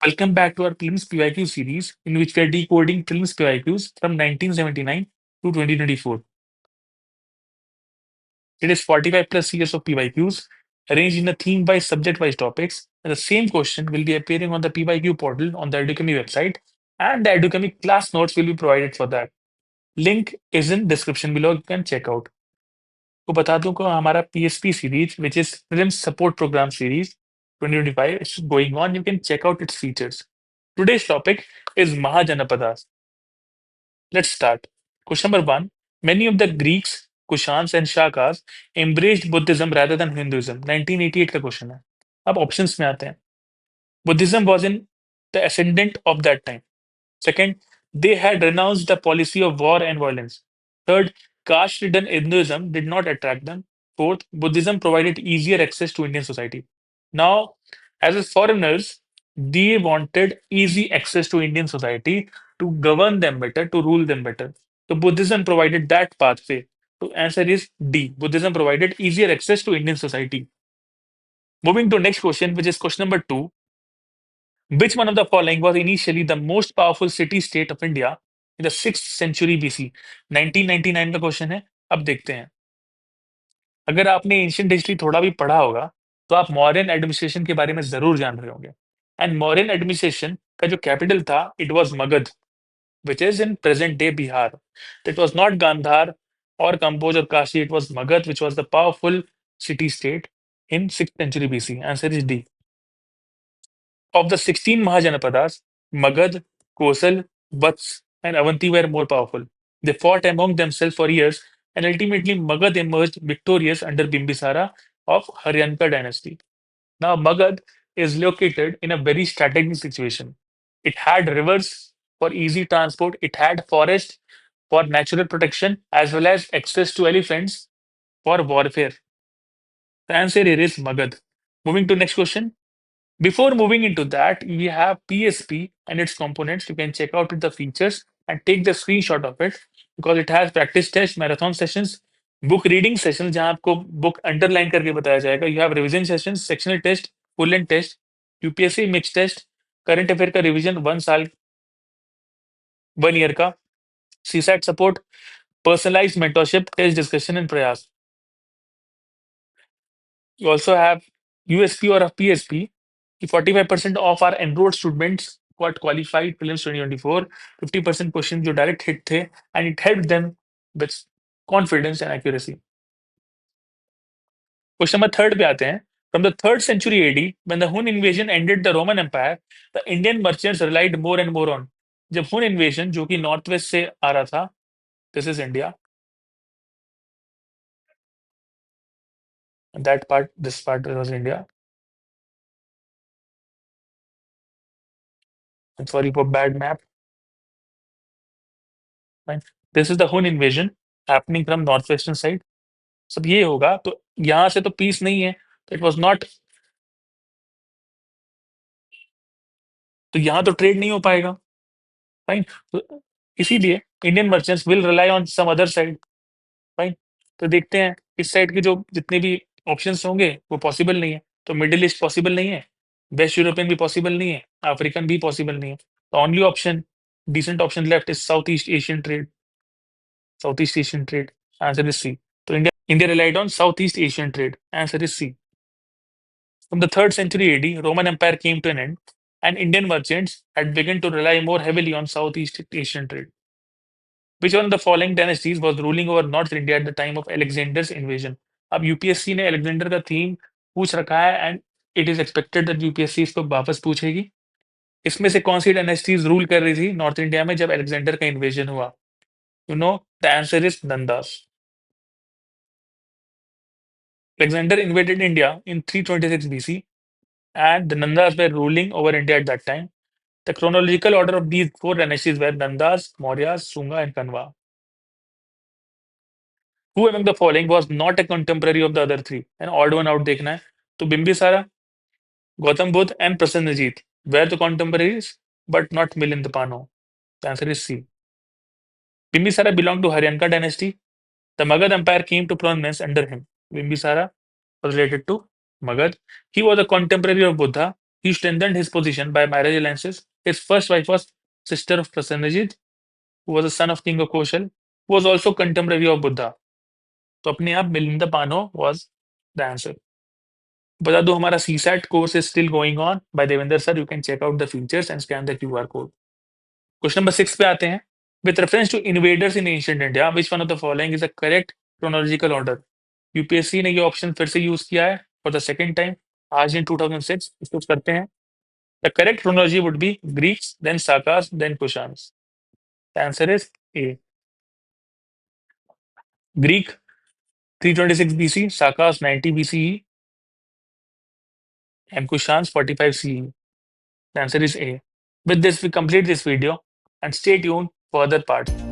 Welcome back to our Prelims PYQ series, in which we are decoding Prelims PYQs from 1979 to 2024. It is 45 plus years of PYQs, arranged in a theme-wise, subject-wise topics, and the same question will be appearing on the PYQ portal on the Educami website, and the Educami class notes will be provided for that. Link is in description below. You can check out. तो बता दूं कि हमारा PSP series, which is Prelims Support Program Series 2025, is going on. You can check out its features. Today's topic is Mahajanapadas. Let's start. Question number one. Many of the Greeks, Kushans, and Shakas embraced Buddhism rather than Hinduism. 1988 का question है. अब options में आते हैं. Buddhism was in the ascendant of that time. Second, they had renounced the policy of war and violence. Third, caste-ridden Hinduism did not attract them. Fourth, Buddhism provided easier access to Indian society. Now, as foreigners, they wanted easy access to Indian society to govern them better, to rule them better. So Buddhism provided that pathway. So answer is D. Buddhism provided easier access to Indian society. Moving to next question, which is question number 2. Which one of the following was initially the most powerful city-state of India in the 6th century BC? 1999 का question है. अब देखते हैं. अगर आपने ancient history थोड़ा भी पढ़ा होगा तो आप मौर्यन एडमिनिस्ट्रेशन के बारे में जरूर जान रहे होंगे. एंड मौर्यन एडमिनिस्ट्रेशन का जो कैपिटल था, it was Magadh, which is in present day Bihar. It was not Gandhar or Kamboja or Kashi, it was Magad, which was the powerful city state in 6th century BC. Answer is D. Of the 16 Mahajanapadas, Magad, Kosal, Vats, and Avanti were more powerful. They fought among themselves for years, and ultimately Magad emerged victorious under Bimbisara of Haryanka dynasty. Now, Magad is located in a very strategic situation. It had rivers for easy transport, it had forest for natural protection, as well as access to elephants for warfare. The answer here is Magad. Moving to next question. Before moving into that, we have PSP and its components. You can check out the features and take the screenshot of it because it has practice test, marathon sessions, book reading sessions जहां आपको book underline करके बताया जाएगा. You have revision sessions, sectional test, full length test, UPSC mixed test, current affair का revision 1 साल 1 year का, CSAT support, personalized mentorship, test discussion and प्रयास. You also have USP or a PSP. 45% of our enrolled students got qualified prelims 2024. 50% questions जो direct hit थे, and it helped them with confidence and accuracy. Question number 3 पे आते हैं. From the 3rd century AD, when the Hun invasion ended the Roman Empire, the Indian merchants relied more and more on. जब Hun invasion जो कि north west से आ रहा था, this is India. And that part, this part was India. I'm sorry for bad map. Fine. This is the Hun invasion happening from northwestern side. सब ये होगा तो यहाँ से तो पीस नहीं है, तो इट वाज नॉट, तो यहाँ तो ट्रेड नहीं हो पाएगा. फाइन. तो इसीलिए Indian merchants will rely on some other side. Fine. तो देखते हैं इस साइड के जो जितने भी ऑप्शंस होंगे वो पॉसिबल नहीं है. तो मिडिल ईस्ट पॉसिबल नहीं है, वेस्ट यूरोपियन भी पॉसिबल नहीं है, अफ्रीकन भी पॉसिबल नहीं है. तो only option, decent option left is South East Asian trade. South East Asian trade. Answer is C. तो India relied on South East Asian trade. Answer is C. From the 3rd century AD, Roman Empire came to an end, and Indian merchants had begun to rely more heavily on Southeast Asian trade. Which one of the following dynasties was ruling over North India at the time of Alexander's invasion? अब UPSC ने Alexander का theme पूछ रखा है and it is expected that UPSC इसको वापस पूछेगी. इसमें से कौन सी डायनेस्टीज रूल कर रही थी नॉर्थ इंडिया में जब अलेक्जेंडर का इन्वेजन हुआ? You know the answer is Nandas. Alexander invaded India in 326 BC, and the Nandas were ruling over India at that time. The chronological order of these 4 dynasties were Nandas, Mauryas, Sunga, and Kanva. Who among the following was not a contemporary of the other 3? An odd one out देखना है. तो बिंबिसारा, Gautam Buddha, and Prasenajit were the contemporaries, but not Milind Pano. The answer is C. Bimbisara belonged to Haryanka dynasty. The Magad Empire came to prominence under him. Bimbisara was related to Magad. He was a contemporary of Buddha. He strengthened his position by marriage alliances. His first wife was sister of Prasenajit, who was the son of King of Koshal, who was also contemporary of Buddha. तो अपने आप Melinda पानो was the answer. बता दो हमारा CSAT course is still going on by Devender sir. You can check out the features and scan the QR code. Question number 6 पे आते हैं. With reference to invaders in ancient India, which one of the following is the correct chronological order? UPSC ने ये option फिर से use किया है for the second time आज इन 2006. इसको करते हैं. The correct chronology would be Greeks, then Sakas, then Kushans. The answer is A. Greek 326 BC, Sakas 90 BCE, and Kushans 45 CE. The answer is A. With this, we complete this video and stay tuned for other parts.